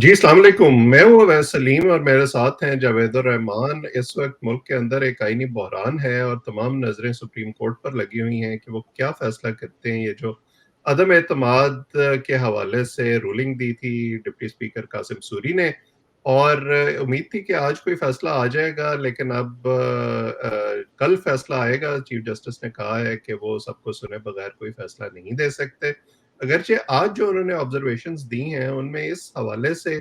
जी, अस्सलाम वालेकुम। मैं हूँ अवैस सलीम और मेरे साथ हैं जावेदुर रहमान। इस वक़्त मुल्क के अंदर एक आईनी बहरान है और तमाम नज़रें सुप्रीम कोर्ट पर लगी हुई हैं कि वो क्या फ़ैसला करते हैं। ये जो अदम एतमाद के हवाले से रूलिंग दी थी डिप्टी स्पीकर कासिम सूरी ने, और उम्मीद थी कि आज कोई फ़ैसला आ जाएगा, लेकिन अब कल फ़ैसला आएगा। चीफ जस्टिस ने कहा है कि वो सबको सुने बगैर कोई फ़ैसला नहीं दे सकते। अगरचे आज जो उन्होंने ऑब्जर्वेशंस दी हैं, उनमें इस हवाले से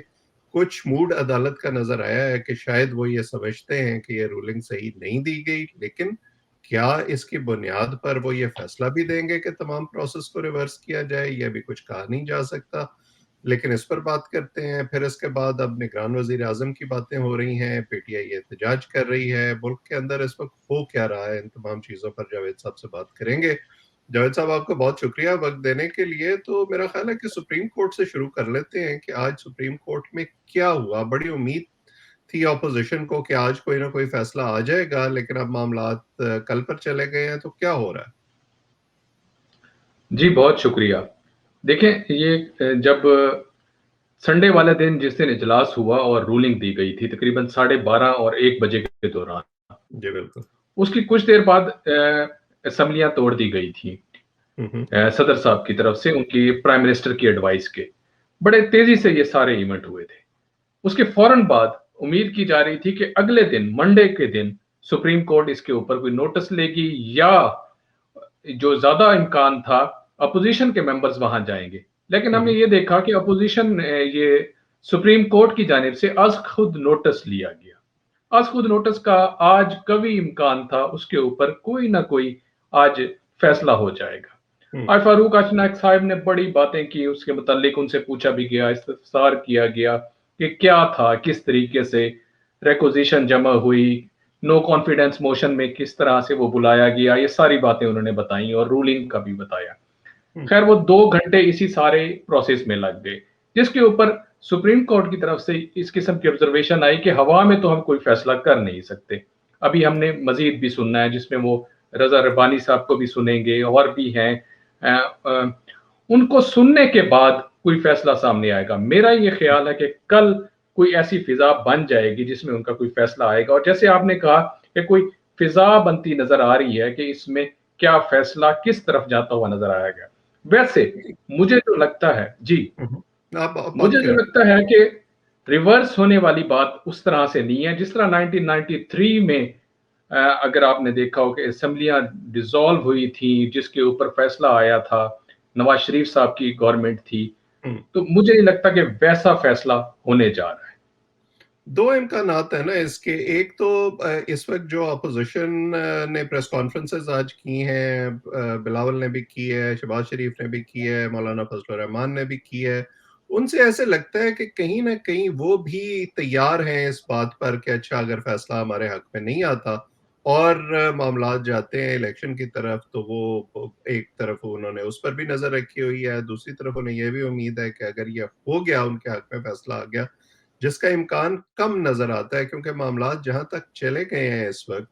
कुछ मूड अदालत का नज़र आया है कि शायद वो ये समझते हैं कि ये रूलिंग सही नहीं दी गई, लेकिन क्या इसकी बुनियाद पर वो ये फैसला भी देंगे कि तमाम प्रोसेस को रिवर्स किया जाए, यह भी कुछ कहा नहीं जा सकता। लेकिन इस पर बात करते हैं। फिर इसके बाद अब निगरान वज़ीर-ए-आज़म की बातें हो रही हैं, पीटीआई एहतजाज कर रही है। मुल्क के अंदर इस वक़्त हो क्या रहा है, इन तमाम चीज़ों पर जावेद साहब से बात करेंगे। जावेद साहब, आपका बहुत शुक्रिया वक़्त देने के लिए। तो मेरा ख़्याल है कि सुप्रीम कोर्ट से शुरू कर लेते हैं कि आज सुप्रीम कोर्ट में क्या हुआ? बड़ी उम्मीद थी ऑपोज़िशन को कि आज कोई ना कोई फ़ैसला आ जाएगा, लेकिन अब मामलात कल पर चले गए हैं, तो क्या हो रहा है? जी, बहुत शुक्रिया। देखें, ये जब संडे वाले दिन जिस दिन इजलास हुआ और रूलिंग दी गई थी तकरीबन 12:30 और 1 बजे के दौरान, जी, बिल्कुल। उसकी कुछ देर बाद असेंबलियाँ तोड़ दी गई थीं हुँ, हुँ। सदर साहब की तरफ से उनकी प्राइम मिनिस्टर की एडवाइस के। बड़े तेज़ी से ये सारे इवेंट हुए थे। उसके फ़ौरन बाद उम्मीद की जा रही थी कि अगले दिन मंडे के दिन सुप्रीम कोर्ट इसके ऊपर कोई नोटिस लेगी या जो ज़्यादा इम्कान था अपोज़िशन के मेंबर्स वहाँ जाएँगे। लेकिन हुँ, हमने हुँ। ये देखा कि अपोज़िशन ये सुप्रीम कोर्ट की जानिब से आज खुद नोटिस लिया गया। आज खुद नोटिस का आज कभी इम्कान था उसके ऊपर कोई ना कोई आज फैसला हो जाएगा। हुँ, आज फारूक अशनाक साहब ने बड़ी बातें की, उसके मुतालिक उनसे पूछा भी गया, इस्तफसार किया गया कि क्या था, किस तरीके से रिक्वेजिशन जमा हुई, नो कॉन्फिडेंस मोशन में किस तरह से वो बुलाया गया, ये सारी बातें उन्होंने बताई और रूलिंग का भी बताया। हुँ। खैर वो 2 घंटे इसी सारे प्रोसेस में लग गए, जिसके ऊपर सुप्रीम कोर्ट की तरफ से इस किस्म की ऑब्जर्वेशन आई कि हवा में तो हम कोई फैसला कर नहीं सकते। अभी हमने मज़ीद भी सुनना है जिसमें वो रज़ा रब्बानी साहब को भी सुनेंगे और भी हैं। अ अ, उनको सुनने के बाद कोई फैसला सामने आएगा। मेरा ये ख़्याल है कि कल कोई ऐसी फ़िज़ा बन जाएगी जिसमें उनका कोई फैसला आएगा और जैसे आपने कहा कि कोई फ़िज़ा बनती नज़र आ रही है कि इसमें क्या फैसला किस तरफ जाता हुआ नज़र आएगा। वैसे मुझे जो लगता है जी, हुँ, हुँ। आप बात मुझे जो करें। लगता है कि रिवर्स होने वाली बात उस तरह से नहीं है, जिस तरह 1993 में अगर आपने देखा हो कि असेंबलियाँ डिसॉल्व हुई थी, जिसके ऊपर फैसला आया था, नवाज़ शरीफ साहब की गवर्नमेंट थी, हुँ। तो मुझे नहीं लगता कि वैसा फैसला होने जा रहा है। 2 इम्कानात हैं ना इसके। एक तो इस वक़्त जो अपोज़िशन ने प्रेस कॉन्फ्रेंसेज़ आज की हैं, बिलावल ने भी की है, शहबाज शरीफ ने भी की है, मौलाना फज़लुर रहमान ने भी की है। उनसे ऐसे लगता है कि कहीं न कहीं वो भी तैयार हैं इस बात पर कि अच्छा, अगर फ़ैसला हमारे हक़ में नहीं आता और मामलात जाते हैं इलेक्शन की तरफ, तो वो एक तरफ उन्होंने उस पर भी नज़र रखी हुई है, दूसरी तरफ उन्हें ये भी उम्मीद है कि अगर ये हो गया, उनके हक़ में फ़ैसला आ गया, जिसका इम्कान कम नज़र आता है क्योंकि मामलात जहाँ तक चले गए हैं इस वक़्त,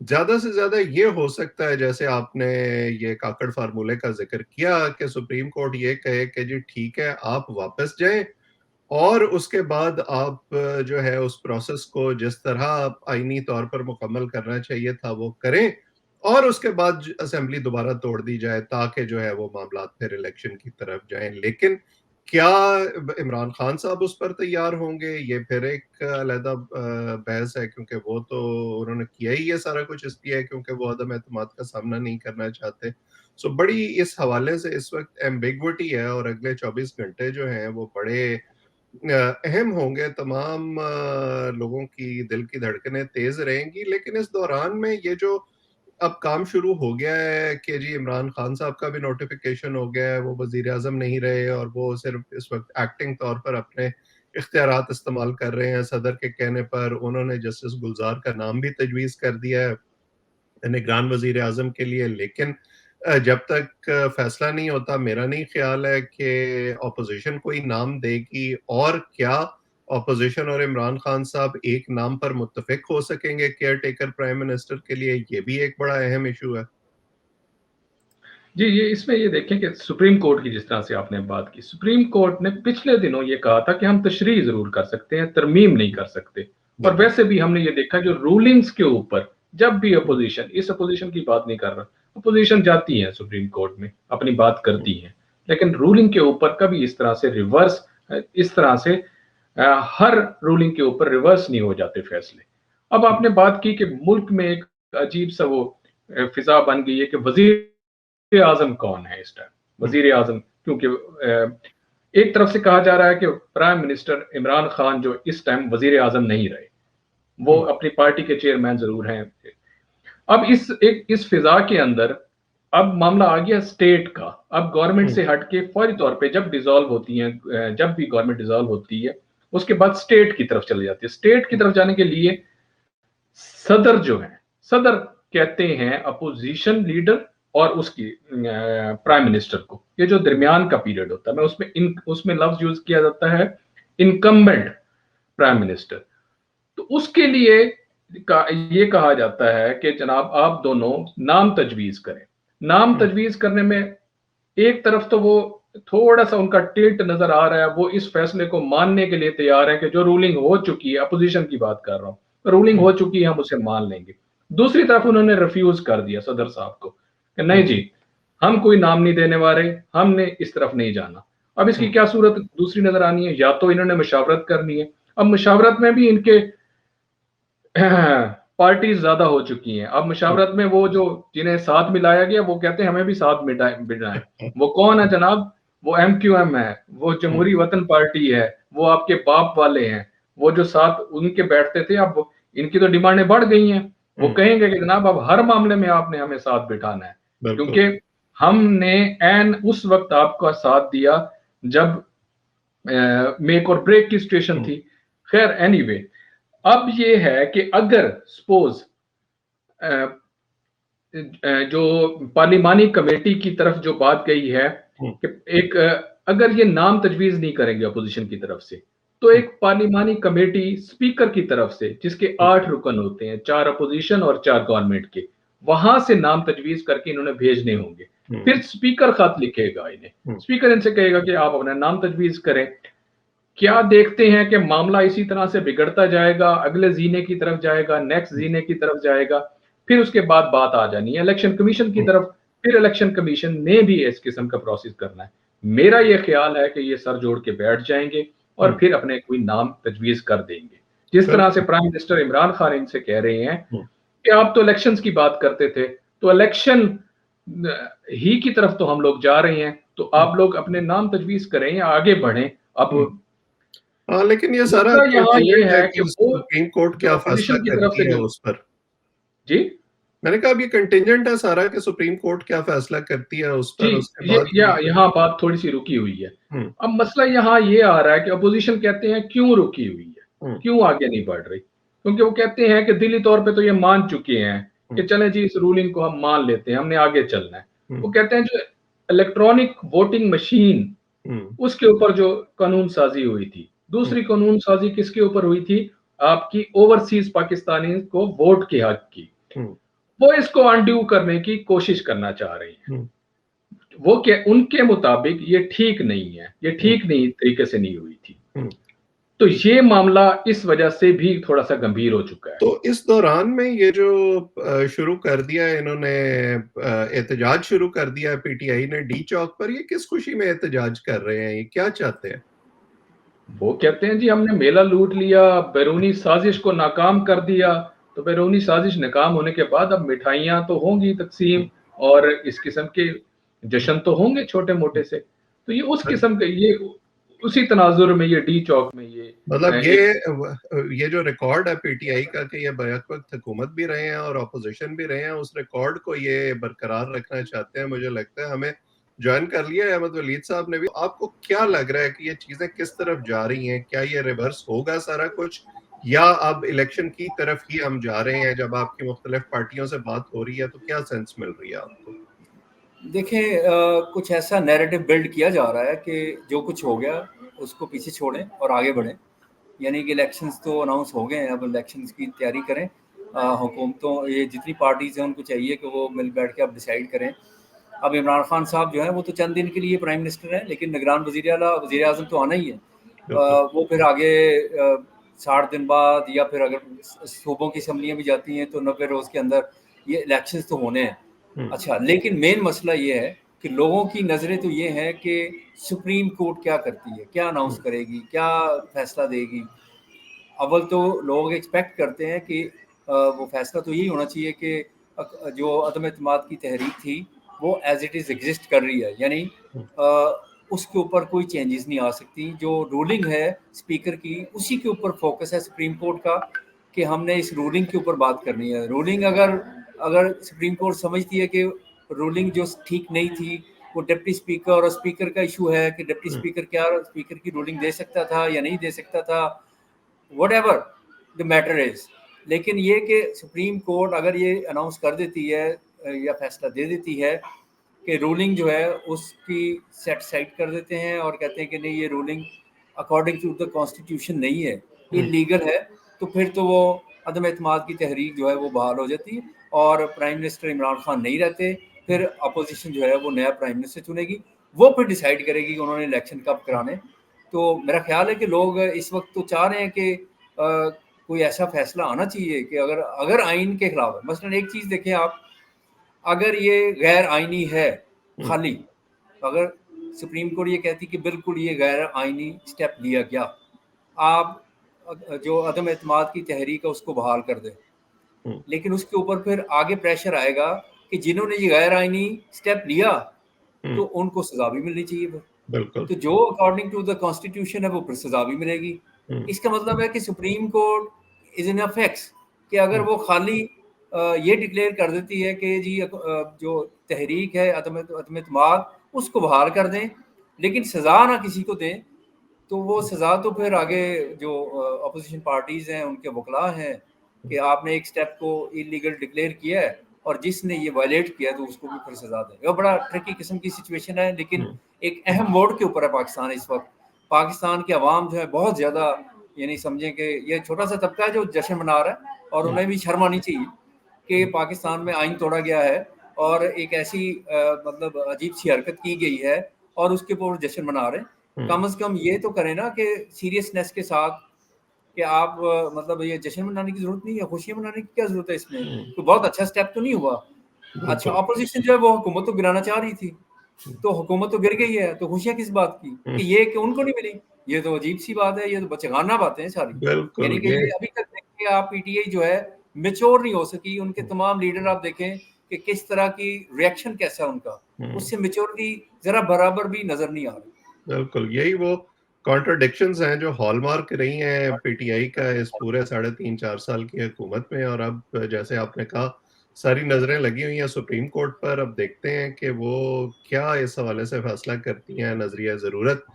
ज़्यादा से ज़्यादा ये हो सकता है, जैसे आपने ये काकड़ फ़ार्मूले का ज़िक्र किया, कि सुप्रीम कोर्ट ये कहे कि जी ठीक है, आप वापस जाएँ और उसके बाद आप जो है उस प्रोसेस को जिस तरह आप आईनी तौर पर मुकम्मल करना चाहिए था, वो करें, और उसके बाद असेंबली दोबारा तोड़ दी जाए ताकि जो है वो मामलात फिर इलेक्शन की तरफ जाएँ। लेकिन क्या इमरान खान साहब उस पर तैयार होंगे? ये फिर एक अलहदा बहस है, क्योंकि वो तो उन्होंने किया ही ये सारा कुछ इसलिए है क्योंकि वो अदम एतमाद का सामना नहीं करना चाहते। सो बड़ी इस हवाले से इस वक़्त एम्बिग्विटी है, और अगले 24 घंटे जो हैं वो बड़े अहम होंगे। तमाम लोगों की दिल की धड़कनें तेज़ रहेंगी, लेकिन इस दौरान में ये जो अब काम शुरू हो गया है कि जी इमरान खान साहब का भी नोटिफ़िकेशन हो गया है, वो वज़ीर-ए-आज़म नहीं रहे और वो सिर्फ़ इस वक़्त एक्टिंग तौर पर अपने इख्तियारात इस्तेमाल कर रहे हैं। सदर के कहने पर उन्होंने जस्टिस गुलज़ार का नाम भी तजवीज़ कर दिया है निगरान वज़ीर-ए-आज़म के लिए। लेकिन जब तक फैसला नहीं होता, मेरा नहीं ख़्याल है कि ऑपोज़िशन कोई नाम देगी, और क्या ऑपोज़िशन और इमरान खान साहब एक नाम पर मुत्तफ़िक हो सकेंगे केयरटेकर प्राइम मिनिस्टर के लिए? ये भी एक बड़ा अहम इश्यू है। जी, ये इसमें ये देखें कि सुप्रीम कोर्ट की जिस तरह से आपने बात की, सुप्रीम कोर्ट ने पिछले दिनों ये कहा था कि हम तशरीह ज़रूर कर सकते हैं, तरमीम नहीं कर सकते। और बिल्कुल। वैसे भी हमने ये देखा जो रूलिंग्स के ऊपर जब भी अपोज़िशन, इस अपोज़िशन की बात नहीं कर रहा, अपोज़िशन जाती है सुप्रीम कोर्ट में, अपनी बात करती है। लेकिन रूलिंग के ऊपर कभी इस तरह से रिवर्स इस तरह से हर रूलिंग के ऊपर रिवर्स नहीं हो जाते फैसले। अब आपने बात की कि मुल्क में एक अजीब-सा वो फ़िज़ा बन गई है कि वज़ीर आज़म कौन है इस टाइम? वज़ीर आज़म क्योंकि एक तरफ से कहा जा रहा है कि प्राइम मिनिस्टर इमरान खान जो इस टाइम वज़ीर आज़म नहीं रहे, वो अपनी पार्टी के चेयरमैन ज़रूर हैं। अब इस फ़िज़ा के अंदर अब मामला आ गया स्टेट का। अब गवर्नमेंट से हट के फौरी तौर पे जब डिसॉल्व होती हैं जब भी गवर्नमेंट डिसॉल्व होती है, उसके बाद स्टेट की तरफ चली जाती है। स्टेट की तरफ जाने के लिए सदर जो है, सदर कहते हैं अपोजिशन लीडर और उसकी प्राइम मिनिस्टर को। ये जो दरमियान का पीरियड होता है, मैं उसमें लफ्ज यूज किया जाता है इनकम्बेंट प्राइम मिनिस्टर। तो उसके लिए ये कहा जाता है कि जनाब आप दोनों नाम तजवीज करें। नाम तजवीज करने में एक तरफ तो वो थोड़ा सा उनका टिल्ट नजर आ रहा है, वो इस फैसले को मानने के लिए तैयार है कि जो रूलिंग हो चुकी है, अपोजिशन की बात कर रहा हूं, रूलिंग हो चुकी है हम उसे मान लेंगे। दूसरी तरफ उन्होंने रिफ्यूज कर दिया सदर साहब को कि नहीं जी, हम कोई नाम नहीं देने वाले, हमने इस तरफ नहीं जाना। अब इसकी क्या सूरत दूसरी नजर आनी है? या तो इन्होंने मुशावरत करनी है। अब मुशावरत में भी इनके पार्टीज ज्यादा हो चुकी हैं। अब मुशावरत में वो जो जिन्हें साथ मिलाया गया वो कहते हैं हमें भी साथ मिलाएं। वो कौन है जनाब? वो MQM है, वो जमहूरी वतन पार्टी है, वो आपके बाप वाले हैं, वो जो साथ उनके बैठते थे। अब इनकी तो डिमांडें बढ़ गई हैं। वो कहेंगे कि जनाब अब हर मामले में आपने हमें साथ बिठाना है, बिल्कुल। क्योंकि हमने एन उस वक्त आपका साथ दिया जब मेक और ब्रेक की सिचुएशन थी। खैर एनीवे, अब ये है कि अगर सपोज जो पार्लिमानी कमेटी की तरफ जो बात गई है कि एक अगर ये नाम तजवीज नहीं करेंगे अपोजिशन की तरफ से, तो एक पार्लिमानी कमेटी स्पीकर की तरफ से जिसके 8 रुकन होते हैं, 4 अपोजिशन और 4 गवर्नमेंट के, वहां से नाम तजवीज करके इन्होंने भेजने होंगे। फिर स्पीकर खत लिखेगा इन्हें, स्पीकर इनसे कहेगा कि आप अपना नाम तजवीज करें। क्या देखते हैं कि मामला इसी तरह से बिगड़ता जाएगा, अगले जीने की तरफ जाएगा, नेक्स्ट जीने की तरफ जाएगा। फिर उसके बाद बात आ जानी है इलेक्शन कमीशन की तरफ। फिर इलेक्शन कमीशन ने भी इस किस्म का प्रोसेस करना है। मेरा ये ख्याल है कि ये सर जोड़ के बैठ जाएंगे और फिर अपने कोई नाम तजवीज कर देंगे। जिस तरह से बिल्कुल। प्राइम मिनिस्टर इमरान खान इनसे कह रहे हैं कि आप तो इलेक्शंस की बात करते थे, तो इलेक्शन ही की तरफ तो हम लोग जा रहे हैं, तो आप लोग अपने नाम तजवीज करें या आगे बढ़ें। अब हाँ, लेकिन ये सारा मसला यहाँ ये कंटीजेंट है है कि कि वो सुप्रीम कोर्ट जो क्या फैसला अपोजिशन की तरफ से करती है जो उस पर। जी मैंने कहा अब ये कंटीजेंट है सारा कि सुप्रीम कोर्ट क्या फैसला करती है उस जी पर, उसके ये बाद या ही। यहाँ बात थोड़ी सी रुकी हुई है। हम्म। अब मसला यहाँ ये आ रहा है कि अपोजिशन कहते हैं क्यों रुकी हुई है, हम्म। क्यों आगे नहीं बढ़ रही? क्योंकि वो कहते हैं कि दिली तौर पे तो ये मान चुके हैं कि हम्म। चलें जी इस रूलिंग को हम मान लेते हैं, हमने आगे चलना है। हम्म। वो कहते हैं जो इलेक्ट्रॉनिक वोटिंग मशीन, हम्म। उसके ऊपर जो कानून साजी हुई थी, दूसरी कानून साजी किसके ऊपर हुई थी? आपकी ओवरसीज पाकिस्तानी को वोट के हक की। हम्म। वो इसको अनड्यू करने की कोशिश करना चाह रही हैं। हम्म। वो क्या उनके मुताबिक ये ठीक नहीं है, ये हम्म। ठीक नहीं तरीके से नहीं हुई थी। हम्म। तो ये मामला इस वजह से भी थोड़ा सा गंभीर हो चुका है। तो इस दौरान में ये जो शुरू कर दिया है इन्होंने, एहतजाज शुरू कर दिया है पीटीआई ने डी चौक पर, ये किस खुशी में एहतजाज कर रहे हैं, ये क्या चाहते हैं? वो कहते हैं जी हमने मेला लूट लिया, बैरूनी साजिश को नाकाम कर दिया। तो बैरूनी साजिश नाकाम होने के बाद अब मिठाइयाँ तो होंगी तकसीम और इस किस्म के जश्न तो होंगे छोटे मोटे से। तो ये उस किस्म के ये उसी तनाजुर में ये डी चौक में ये मतलब एक ये जो रिकॉर्ड है पीटीआई का कि ये बैक वक्त हुकूमत भी रहे हैं और अपोजिशन भी रहे हैं, उस रिकॉर्ड को ये बरकरार रखना चाहते हैं। मुझे लगता है हमें ज्वाइन कर लिया है अहमद वलीद साहब ने भी। आपको क्या लग रहा है कि ये चीजें किस तरफ जा रही हैं? क्या ये रिवर्स होगा सारा कुछ, या अब इलेक्शन की तरफ ही हम जा रहे हैं? जब आपकी मुख्तलिफ पार्टियों से बात हो रही है तो क्या सेंस मिल रही है आपको? देखिए कुछ ऐसा नैरेटिव बिल्ड किया जा रहा है कि जो कुछ हो गया उसको पीछे छोड़ें और आगे बढ़ें। यानी कि इलेक्शंस तो अनाउंस हो गए हैं, अब इलेक्शंस की तैयारी करें। हुकूमतों ये जितनी पार्टीज़ हैं उनको चाहिए कि वो मिल बैठ के अब डिसाइड करें अब इमरान खान साहब जो है वो तो चंद दिन के लिए प्राइम मिनिस्टर हैं, लेकिन निगरान वज़ीर आज़म तो आना ही है। वो फिर आगे 60 दिन बाद या फिर अगर सूबों की असम्बलियाँ भी जाती हैं तो 90 रोज़ के अंदर ये इलेक्शंस तो होने हैं। अच्छा, लेकिन मेन मसला ये है कि लोगों की नज़रें तो ये हैं कि सुप्रीम कोर्ट क्या करती है, क्या अनाउंस करेगी, क्या फैसला देगी। अव्वल तो लोग एक्सपेक्ट करते हैं कि वो फैसला तो यही होना चाहिए कि जो अदम एतमाद की तहरीक थी वो एज इट इज़ एग्जिस्ट कर रही है, यानी उसके ऊपर कोई चेंजेस नहीं आ सकती। जो रूलिंग है स्पीकर की उसी के ऊपर फोकस है सुप्रीम कोर्ट का कि हमने इस रूलिंग के ऊपर बात करनी है। रूलिंग अगर सुप्रीम कोर्ट समझती है कि रूलिंग जो ठीक नहीं थी, वो डिप्टी स्पीकर और स्पीकर का इशू है कि डिप्टी स्पीकर क्या स्पीकर की रूलिंग दे सकता था या नहीं दे सकता था, whatever the matter is, लेकिन ये कि सुप्रीम कोर्ट अगर ये अनाउंस कर देती है या फैसला दे देती है कि रूलिंग जो है उसकी सेट साइड कर देते हैं और कहते हैं कि नहीं ये ruling according to the constitution नहीं है, इलीगल है, तो फिर तो वो अदम एतमाद की तहरीक जो है वो बहाल हो जाती है और प्राइम मिनिस्टर इमरान खान नहीं रहते। फिर अपोजिशन जो है वो नया प्राइम मिनिस्टर चुनेगी, वो फिर डिसाइड करेगी कि उन्होंने इलेक्शन कब कराने। तो मेरा ख्याल है कि लोग इस वक्त तो चाह रहे हैं कि कोई ऐसा फैसला आना चाहिए कि अगर आइन के खिलाफ है। मसलन एक चीज़ देखें आप, अगर ये गैर आइनी है खाली, अगर सुप्रीम कोर्ट ये कहती कि बिल्कुल ये गैर आइनी स्टेप लिया गया, आप जो अदम एतमाद की तहरीक है उसको बहाल कर दें, लेकिन उसके ऊपर फिर आगे प्रेशर आएगा कि जिन्होंने ये गैर आइनी स्टेप लिया तो उनको सजा भी मिलनी चाहिए फिर। बिल्कुल। तो जो अकॉर्डिंग टू द कॉन्स्टिट्यूशन है वो फिर सजा भी मिलेगी। इसका मतलब है कि supreme court is in affects कि अगर वो खाली ये डिक्लेयर कर देती है कि जी जो तहरीक है अदम एतमाद उसको बहाल कर दें, लेकिन सजा ना किसी को दें, तो वो सजा तो फिर आगे जो अपोजिशन पार्टीज हैं उनके वकला हैं कि आपने एक स्टेप को इलीगल डिक्लेयर किया है और जिसने ये वायलेट किया तो उसको भी फिर सजा दें। वो बड़ा ट्रिकी किस्म की सिचुएशन है, लेकिन एक अहम मोड़ के ऊपर है पाकिस्तान इस वक्त। पाकिस्तान की आवाम जो है बहुत ज़्यादा, यानी समझें कि ये छोटा सा तबका है जो जश्न मना रहा है और उन्हें भी शर्म आनी चाहिए कि पाकिस्तान में आइन तोड़ा गया है और एक ऐसी मतलब अजीब सी हरकत की गई है और उसके ऊपर जश्न मना रहे हैं। कम से कम ये तो करें ना कि सीरियसनेस के साथ कि आप मतलब ये जश्न मनाने की जरूरत नहीं है, खुशियां मनाने की क्या जरूरत है इसमें, तो बहुत अच्छा स्टेप तो नहीं हुआ। अच्छा, अपोजिशन जो है वो हुकूमत तो गिराना चाह रही थी, तो हुकूमत तो गिर गई है, तो खुशियां किस बात की कि ये कि उनको नहीं मिली, ये तो अजीब सी बात है, ये तो बचगाना बातें हैं सारी। यानी कि ये अभी तक देखिए आप पीटीआई जो है मेच्योर नहीं हो सकी, उनके तमाम लीडर आप देखें कि किस तरह की रिएक्शन कैसा है उनका, उससे मेच्योरिटी जरा बराबर भी नजर नहीं आ रही। बिल्कुल, यही वो कॉन्ट्रडिक्शंस हैं जो हॉलमार्क रही हैं पीटीआई का इस पूरे 3.5-4 साल की हुकूमत में। और अब जैसे आपने कहा सारी नजरें लगी हुई हैं सुप्रीम कोर्ट पर। अब देखते हैं कि वो क्या इस हवाले से फैसला करती हैं। नजरिया ज़रूरत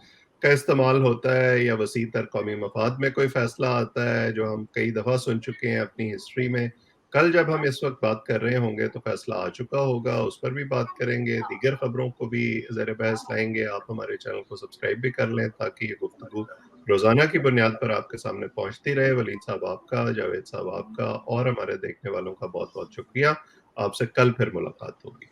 का इस्तेमाल होता है या वसी तर कौमी मफाद में कोई फैसला आता है, जो हम कई दफ़ा सुन चुके हैं अपनी हिस्ट्री में। कल जब हम इस वक्त बात कर रहे होंगे तो फैसला आ चुका होगा, उस पर भी बात करेंगे, दीगर खबरों को भी ज़ेर बहस लाएंगे। आप हमारे चैनल को सब्सक्राइब भी कर लें ताकि ये गुफ्तगू रोज़ाना की बुनियाद पर आपके सामने पहुंचती रहे। वलीद साहब आपका, जावेद साहब आपका और हमारे देखने वालों का बहुत बहुत शुक्रिया। आपसे कल फिर मुलाकात होगी।